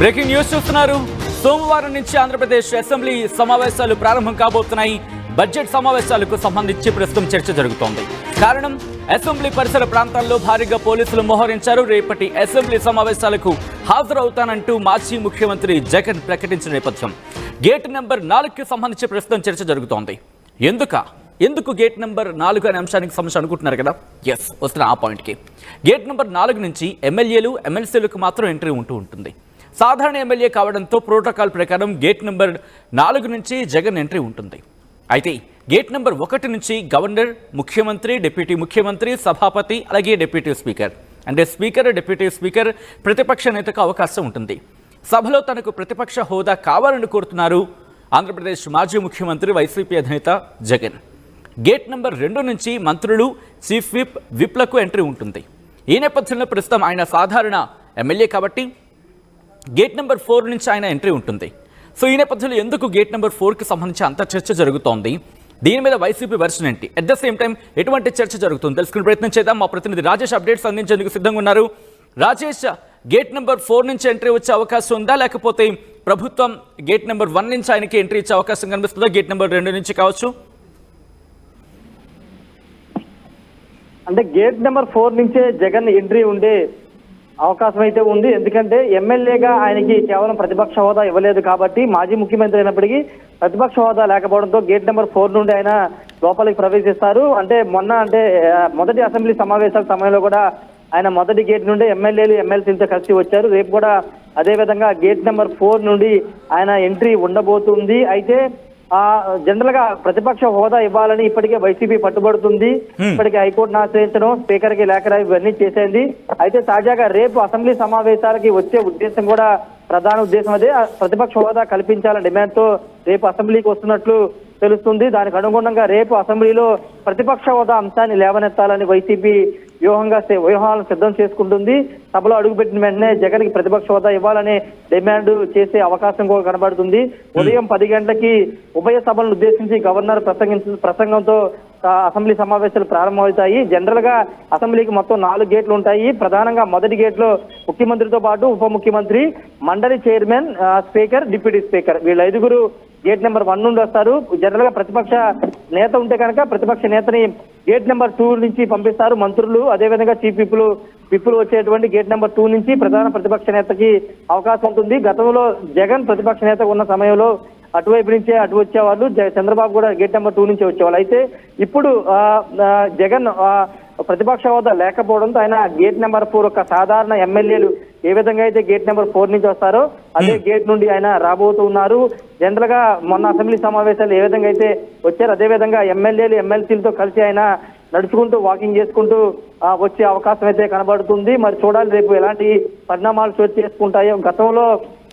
Breaking news చూస్తున్నారు. సోమవారం నుంచి ఆంధ్రప్రదేశ్ అసెంబ్లీ సమావేశాలు ప్రారంభం కాబోతున్నాయి. బడ్జెట్ సమావేశాలకు సంబంధించి ప్రస్తుతం చర్చ జరుగుతోంది. కారణం, అసెంబ్లీ పరిసర ప్రాంతాల్లో భారీగా పోలీసులు మోహరించారు. రేపటి అసెంబ్లీ సమావేశాలకు హాజరవుతానంటూ మాజీ ముఖ్యమంత్రి జగన్ ప్రకటించిన నేపథ్యం గేట్ నెంబర్ 4కి సంబంధించి ప్రస్తుతం చర్చ జరుగుతోంది. ఎందుకు గేట్ నెంబర్ 4 అనే అంశానికి సంబంధించి అనుకుంటున్నారు కదా? ఎస్, వస్తున్న ఆ పాయింట్కి. గేట్ నెంబర్ 4 నుంచి ఎమ్మెల్యేలు ఎమ్మెల్సీలకు మాత్రం ఎంట్రీ ఉంటుంది. సాధారణ ఎమ్మెల్యే కావడంతో ప్రోటోకాల్ ప్రకారం గేట్ నెంబర్ 4 నుంచి జగన్ ఎంట్రీ ఉంటుంది. అయితే గేట్ నెంబర్ 1 నుంచి గవర్నర్, ముఖ్యమంత్రి, డిప్యూటీ ముఖ్యమంత్రి, సభాపతి, అలాగే డిప్యూటీ స్పీకర్ అంటే స్పీకర్, డిప్యూటీ స్పీకర్, ప్రతిపక్ష నేతకు అవకాశం ఉంటుంది. సభలో తనకు ప్రతిపక్ష హోదా కావాలని కోరుతున్నారు ఆంధ్రప్రదేశ్ మాజీ ముఖ్యమంత్రి వైసీపీ అధినేత జగన్. గేట్ నెంబర్ 2 నుంచి మంత్రులు, చీఫ్ విప్లకు ఎంట్రీ ఉంటుంది. ఈ నేపథ్యంలో ప్రస్తుతం ఆయన సాధారణ ఎమ్మెల్యే కాబట్టి గేట్ నెంబర్ 4 నుంచి ఆయన ఎంట్రీ ఉంటుంది. సో ఈ నేపథ్యంలో ఎందుకు గేట్ నెంబర్ 4కి సంబంధించి అంత చర్చ జరుగుతోంది? దీని మీద వైసీపీ వెర్షన్ ఏంటి? అట్ ద సేమ్ టైం ఎటువంటి చర్చ జరుగుతుంది తెలుసుకునే ప్రయత్నం చేద్దాం. మా ప్రతినిధి రాజేష్ అప్డేట్స్ అందించేందుకు సిద్ధంగా ఉన్నారు. రాజేష్, గేట్ నెంబర్ 4 నుంచి ఎంట్రీ వచ్చే అవకాశం ఉందా, లేకపోతే ప్రభుత్వం గేట్ నెంబర్ 1 నుంచి ఆయనకి ఎంట్రీ ఇచ్చే అవకాశం కనిపిస్తుందా? గేట్ నెంబర్ 2 నుంచి కావచ్చు. అంటే గేట్ నెంబర్ 4 నుంచే జగన్ ఎంట్రీ ఉండే అవకాశం అయితే ఉంది. ఎందుకంటే ఎమ్మెల్యేగా ఆయనకి కేవలం ప్రతిపక్ష హోదా ఇవ్వలేదు కాబట్టి, మాజీ ముఖ్యమంత్రి అయినప్పటికీ ప్రతిపక్ష హోదా లేకపోవడంతో గేట్ నెంబర్ 4 నుండి ఆయన లోపలికి ప్రవేశిస్తారు. అంటే మొదటి అసెంబ్లీ సమావేశాల సమయంలో కూడా ఆయన మొదటి గేట్ నుండి ఎమ్మెల్యేలు ఎమ్మెల్సీలతో కలిసి వచ్చారు. రేపు కూడా అదే విధంగా గేట్ నెంబర్ 4 నుండి ఆయన ఎంట్రీ ఉండబోతుంది. అయితే జనరల్ గా ప్రతిపక్ష హోదా ఇవ్వాలని ఇప్పటికే వైసీపీ పట్టుబడుతుంది. ఇప్పటికే హైకోర్టును ఆశ్రయించడం, స్పీకర్ కి లేఖ ఇవన్నీ చేసేది. అయితే తాజాగా రేపు అసెంబ్లీ సమావేశాలకి వచ్చే ఉద్దేశం కూడా, ప్రధాన ఉద్దేశం అదే, ప్రతిపక్ష హోదా కల్పించాలన్న డిమాండ్ తో రేపు అసెంబ్లీకి వస్తున్నట్లు తెలుస్తుంది. దానికి అనుగుణంగా రేపు అసెంబ్లీలో ప్రతిపక్ష హోదా అంశాన్ని లేవనెత్తాలని వైసీపీ వ్యూహాలను సిద్ధం చేసుకుంటుంది. సభలో అడుగుపెట్టిన వెంటనే జగన్ కి ప్రతిపక్ష హోదా ఇవ్వాలనే డిమాండ్ చేసే అవకాశం కూడా కనబడుతుంది. ఉదయం 10 గంటలకి ఉభయ సభలను ఉద్దేశించి గవర్నర్ ప్రసంగంతో అసెంబ్లీ సమావేశాలు ప్రారంభమవుతాయి. జనరల్ గా అసెంబ్లీకి మొత్తం 4 గేట్లు ఉంటాయి. ప్రధానంగా మొదటి గేట్ లో ముఖ్యమంత్రితో పాటు ఉప ముఖ్యమంత్రి, మండలి చైర్మన్, స్పీకర్, డిప్యూటీ స్పీకర్ వీళ్ళు 5గురు గేట్ నెంబర్ 1 నుండి వస్తారు. జనరల్ గా ప్రతిపక్ష నేత ఉంటే కనుక ప్రతిపక్ష నేతని గేట్ నెంబర్ 2 నుంచి పంపిస్తారు మంత్రులు. అదేవిధంగా చీఫ్ విప్పులు వచ్చేటువంటి గేట్ నెంబర్ 2 నుంచి ప్రధాన ప్రతిపక్ష నేతకి అవకాశం ఉంటుంది. గతంలో జగన్ ప్రతిపక్ష నేత ఉన్న సమయంలో అటువైపు నుంచే అటు వచ్చేవాళ్ళు. చంద్రబాబు కూడా గేట్ నెంబర్ 2 నుంచి వచ్చేవాళ్ళు. అయితే ఇప్పుడు జగన్ ప్రతిపక్ష హోదా లేకపోవడంతో ఆయన గేట్ నెంబర్ 4 ఒక సాధారణ ఎమ్మెల్యేలు ఏ విధంగా అయితే గేట్ నెంబర్ 4 నుంచి వస్తారో అదే గేట్ నుండి ఆయన రాబోతున్నారు. జనరల్ గా మొన్న అసెంబ్లీ సమావేశాలు ఏ విధంగా అయితే వచ్చారో అదే విధంగా ఎమ్మెల్యేలు ఎమ్మెల్సీలతో కలిసి ఆయన నడుచుకుంటూ వాకింగ్ చేసుకుంటూ వచ్చే అవకాశం అయితే కనబడుతుంది. మరి చూడాలి రేపు ఎలాంటి పరిణామాలు చోటు చేసుకుంటాయో. గతంలో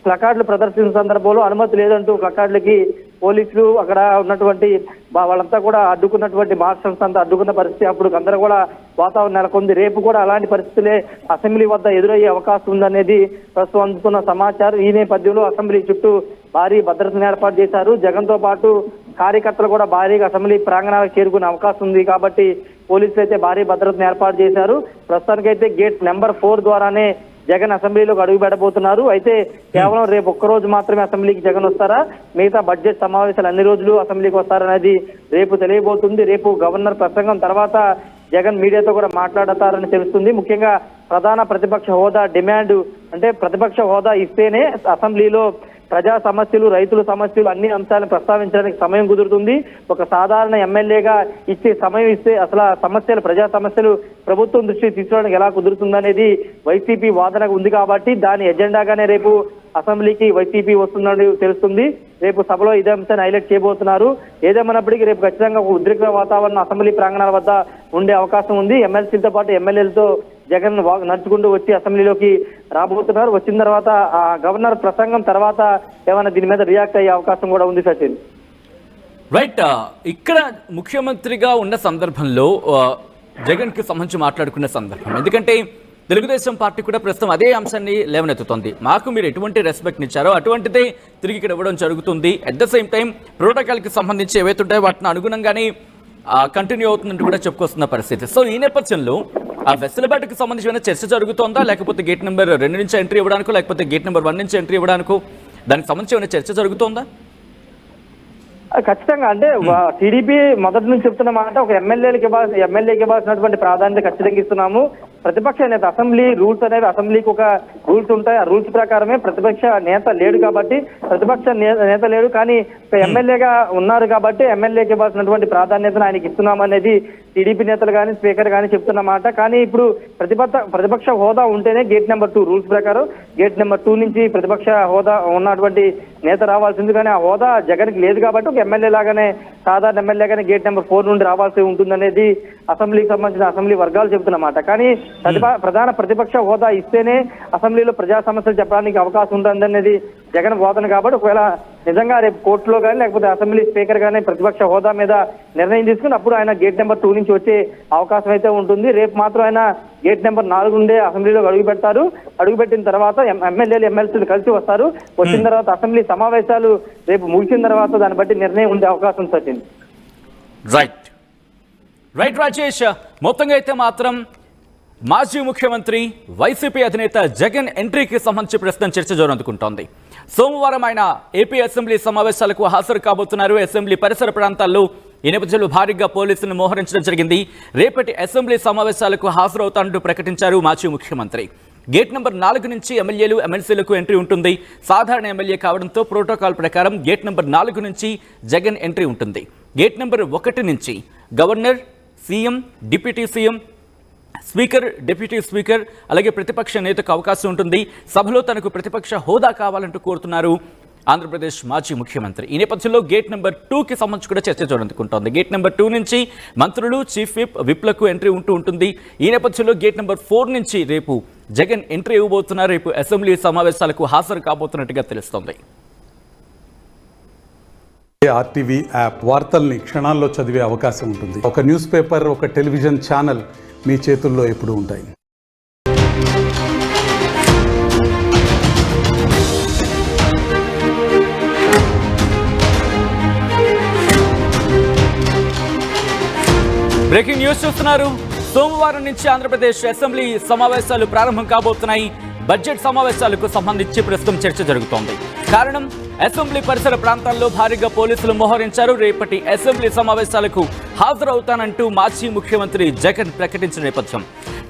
ప్లకార్డులు ప్రదర్శించిన సందర్భంలో అనుమతి లేదంటూ ప్లకార్డులకి పోలీసులు అక్కడ ఉన్నటువంటి వాళ్ళంతా కూడా అడ్డుకున్నటువంటి మార్షల్స్ అంతా అడ్డుకున్న పరిస్థితి అప్పుడు అందరూ కూడా వాతావరణం నెలకొంది. రేపు కూడా అలాంటి పరిస్థితులే అసెంబ్లీ వద్ద ఎదురయ్యే అవకాశం ఉందనేది ప్రస్తుతం అందుతున్న సమాచారం. ఈ నేపథ్యంలో అసెంబ్లీ చుట్టూ భారీ భద్రతను ఏర్పాటు చేశారు. జగన్ తో పాటు కార్యకర్తలు కూడా భారీగా అసెంబ్లీ ప్రాంగణాలకు చేరుకునే అవకాశం ఉంది కాబట్టి పోలీసులు అయితే భారీ భద్రతను ఏర్పాటు చేశారు. ప్రస్తుతానికైతే గేట్ నెంబర్ 4 ద్వారానే జగన్ అసెంబ్లీలోకి అడుగు పెట్టబోతున్నారు. అయితే కేవలం రేపు ఒక్కరోజు మాత్రమే అసెంబ్లీకి జగన్ వస్తారా, మిగతా బడ్జెట్ సమావేశాలు అన్ని రోజులు అసెంబ్లీకి వస్తారనేది రేపు తెలియబోతుంది. రేపు గవర్నర్ ప్రసంగం తర్వాత జగన్ మీడియాతో కూడా మాట్లాడతారని తెలుస్తుంది. ముఖ్యంగా ప్రధాన ప్రతిపక్ష హోదా డిమాండ్ అంటే ప్రతిపక్ష హోదా ఇస్తేనే అసెంబ్లీలో ప్రజా సమస్యలు, రైతుల సమస్యలు అన్ని అంశాలను ప్రస్తావించడానికి సమయం కుదురుతుంది. ఒక సాధారణ ఎమ్మెల్యేగా ఇచ్చే సమయం ఇస్తే అసలు ప్రజా సమస్యలు ప్రభుత్వం దృష్టికి తీసుకోవడానికి ఎలా కుదురుతుందనేది వైసీపీ వాదనకు ఉంది కాబట్టి దాని ఎజెండాగానే రేపు అసెంబ్లీకి వైసీపీ వస్తుందని తెలుస్తుంది. రేపు సభలో ఇదే అంశాన్ని హైలైట్ చేయబోతున్నారు. ఏదేమన్నప్పటికీ రేపు ఖచ్చితంగా ఒక ఉద్రిక్త వాతావరణం అసెంబ్లీ ప్రాంగణాల వద్ద ఉండే అవకాశం ఉంది. ఎమ్మెల్సీలతో పాటు ఎమ్మెల్యేలతో జగన్ నడుచుకుంటూ వచ్చి అసెంబ్లీలోకి రాబోతున్నారు. వచ్చిన తర్వాత గవర్నర్ ప్రసంగం తర్వాత ఏమైనా దీని మీద రియాక్ట్ అయ్యే అవకాశం కూడా ఉంది సచిన్. రైట్, ఇక్కడ ముఖ్యమంత్రిగా ఉన్న సందర్భంలో జగన్ కి సంబంధించి మాట్లాడుకున్న సందర్భం, ఎందుకంటే తెలుగుదేశం పార్టీ కూడా ప్రస్తుతం అదే అంశాన్ని లేవనెత్తుతోంది. మాకు మీరు ఎటువంటి రెస్పెక్ట్ ఇచ్చారో అటువంటిదే తిరిగి ఇక్కడ ఇవ్వడం జరుగుతుంది. అట్ ద సేమ్ టైం ప్రోటోకాల్కి సంబంధించి ఏవైతే ఉంటాయో వాటిని అనుగుణంగానే కంటిన్యూ అవుతుందంటూ కూడా చెప్పుకొస్తున్న పరిస్థితి. సో ఈ నేపథ్యంలో ఆ వెసులుబాటుకి సంబంధించిన చర్చ జరుగుతోందా, లేకపోతే గేట్ నెంబర్ 2 నుంచి ఎంట్రీ ఇవ్వడానికో, లేకపోతే గేట్ నెంబర్ 1 నుంచి ఎంట్రీ ఇవ్వడానికో దానికి సంబంధించిన చర్చ జరుగుతోందా? ఖచ్చితంగా అంటే టీడీపీ మొదటి నుంచి చెప్తున్న మాట ఒక ఎమ్మెల్యేకి ఇవ్వాల్సినటువంటి ప్రాధాన్యత ఖచ్చితంగా ఇస్తున్నాము. ప్రతిపక్ష నేత అసెంబ్లీ రూల్స్ అనేవి అసెంబ్లీకి ఒక రూల్స్ ఉంటాయి. ఆ రూల్స్ ప్రకారమే ప్రతిపక్ష నేత లేడు కాబట్టి ప్రతిపక్ష నేత లేడు కానీ ఎమ్మెల్యేగా ఉన్నారు కాబట్టి ఎమ్మెల్యేకి ఇవ్వాల్సినటువంటి ప్రాధాన్యతను ఆయనకి ఇస్తున్నాం అనేది టీడీపీ నేతలు కానీ స్పీకర్ కానీ చెప్తున్న మాట. కానీ ఇప్పుడు ప్రతిపక్ష హోదా ఉంటేనే గేట్ నెంబర్ 2 రూల్స్ ప్రకారం గేట్ నెంబర్ 2 నుంచి ప్రతిపక్ష హోదా ఉన్నటువంటి నేత రావాల్సింది. కానీ ఆ హోదా జగన్కి లేదు కాబట్టి ఒక ఎమ్మెల్యే లాగానే సాధారణ ఎమ్మెల్యేగానే గేట్ నెంబర్ 4 నుండి రావాల్సి ఉంటుందనేది అసెంబ్లీకి సంబంధించిన అసెంబ్లీ వర్గాలు చెబుతున్నమాట. కానీ ప్రధాన ప్రతిపక్ష హోదా ఇస్తేనే అసెంబ్లీలో ప్రజా సమస్యలు చెప్పడానికి అవకాశం ఉంటుందనేది జగన్ వాదన. కాబట్టి ఒకవేళ నిజంగా రేపు కోర్టులో కానీ లేకపోతే అసెంబ్లీ స్పీకర్ కానీ ప్రతిపక్ష హోదా మీద నిర్ణయం తీసుకుని అప్పుడు ఆయన గేట్ నెంబర్ 2 నుంచి వచ్చే అవకాశం అయితే ఉంటుంది. రేపు మాత్రం ఆయన గేట్ నెంబర్ 4 నుండే అసెంబ్లీలో అడుగుపెడతారు. అడుగుపెట్టిన తర్వాత ఎమ్మెల్యేలు ఎమ్మెల్సీలు కలిసి వస్తారు. వచ్చిన తర్వాత అసెంబ్లీ సమావేశాలు రేపు ముగిసిన తర్వాత దాన్ని బట్టి నిర్ణయం ఉండే అవకాశం సచిన్. రైట్ రాజేష్, మొత్తంగా అయితే మాత్రం మాజీ ముఖ్యమంత్రి వైసీపీ అధినేత జగన్ ఎంట్రీకి సంబంధించి ప్రస్తుతం చర్చ జోరందుకుంటోంది. సోమవారం ఆయన ఏపీ అసెంబ్లీ సమావేశాలకు హాజరు కాబోతున్నారు. అసెంబ్లీ పరిసర ప్రాంతాల్లో ఈ నేపథ్యంలో భారీగా పోలీసులను మోహరించడం జరిగింది. రేపటి అసెంబ్లీ సమావేశాలకు హాజరవుతానంటూ ప్రకటించారు మాజీ ముఖ్యమంత్రి. గేట్ నెంబర్ 4 నుంచి ఎమ్మెల్యేలు ఎమ్మెల్సీలకు ఎంట్రీ ఉంటుంది. సాధారణ ఎమ్మెల్యే కావడంతో ప్రోటోకాల్ ప్రకారం గేట్ నెంబర్ 4 నుంచి జగన్ ఎంట్రీ ఉంటుంది. గేట్ నెంబర్ 1 నుంచి governor, CM, deputy CM, speaker, deputy speaker అలాగే ప్రతిపక్ష నేతకు అవకాశం ఉంటుంది. సభలో తనకు ప్రతిపక్ష హోదా కావాలంటూ కోరుతున్నారు ఆంధ్రప్రదేశ్ మాజీ ముఖ్యమంత్రి. ఈ నేపథ్యంలో గేట్ నెంబర్ 2కి సంబంధించి కూడా చర్చ జరుగుతుంటోంది. గేట్ నెంబర్ 2 నుంచి మంత్రులు, చీఫ్ విప్లకు ఎంట్రీ ఉంటుంది. ఈ నేపథ్యంలో గేట్ నెంబర్ 4 నుంచి రేపు జగన్ ఎంట్రీ ఇవ్వబోతున్నారు. రేపు అసెంబ్లీ సమావేశాలకు హాజరు కాబోతున్నట్టుగా తెలుస్తోంది. ఆర్టీవీ యాప్ వార్తల్ని క్షణాల్లో చదివే అవకాశం ఉంటుంది. ఒక న్యూస్ పేపర్, ఒక టెలివిజన్ ఛానల్ మీ చేతుల్లో ఎప్పుడూ ఉంటాయి. బ్రేకింగ్ న్యూస్ చూస్తున్నారు. సోమవారం నుంచి ఆంధ్రప్రదేశ్ అసెంబ్లీ సమావేశాలు ప్రారంభం కాబోతున్నాయి. బడ్జెట్ సమావేశాలకు సంబంధించి ప్రస్తుతం చర్చ జరుగుతోంది. కారణం అసెంబ్లీ పరిసర ప్రాంతాల్లో భారీగా పోలీసులు మోహరించారు. రేపటి అసెంబ్లీ సమావేశాలకు హాజరవుతానంటూ మాజీ ముఖ్యమంత్రి జగన్ ప్రకటించిన నేపథ్యం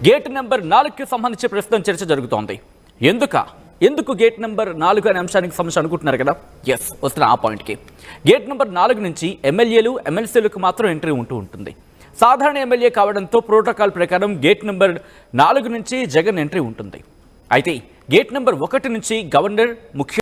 గేట్ నెంబర్ 4కి సంబంధించి ప్రస్తుతం చర్చ జరుగుతోంది. ఎందుకు గేట్ నెంబర్ 4 అనే అంశానికి సంబంధించి అనుకుంటున్నారు కదా? వస్తున్న ఆ పాయింట్కి. గేట్ నెంబర్ 4 నుంచి ఎమ్మెల్యేలు ఎమ్మెల్సీలకు మాత్రం ఎంట్రీ ఉంటుంది. సాధారణ ఎమ్మెల్యే కావడంతో ప్రోటోకాల్ ప్రకారం గేట్ నెంబర్ 4 నుంచి జగన్ ఎంట్రీ ఉంటుంది. అయితే గేట్ నెంబర్ 1 నుంచి గవర్నర్, ముఖ్య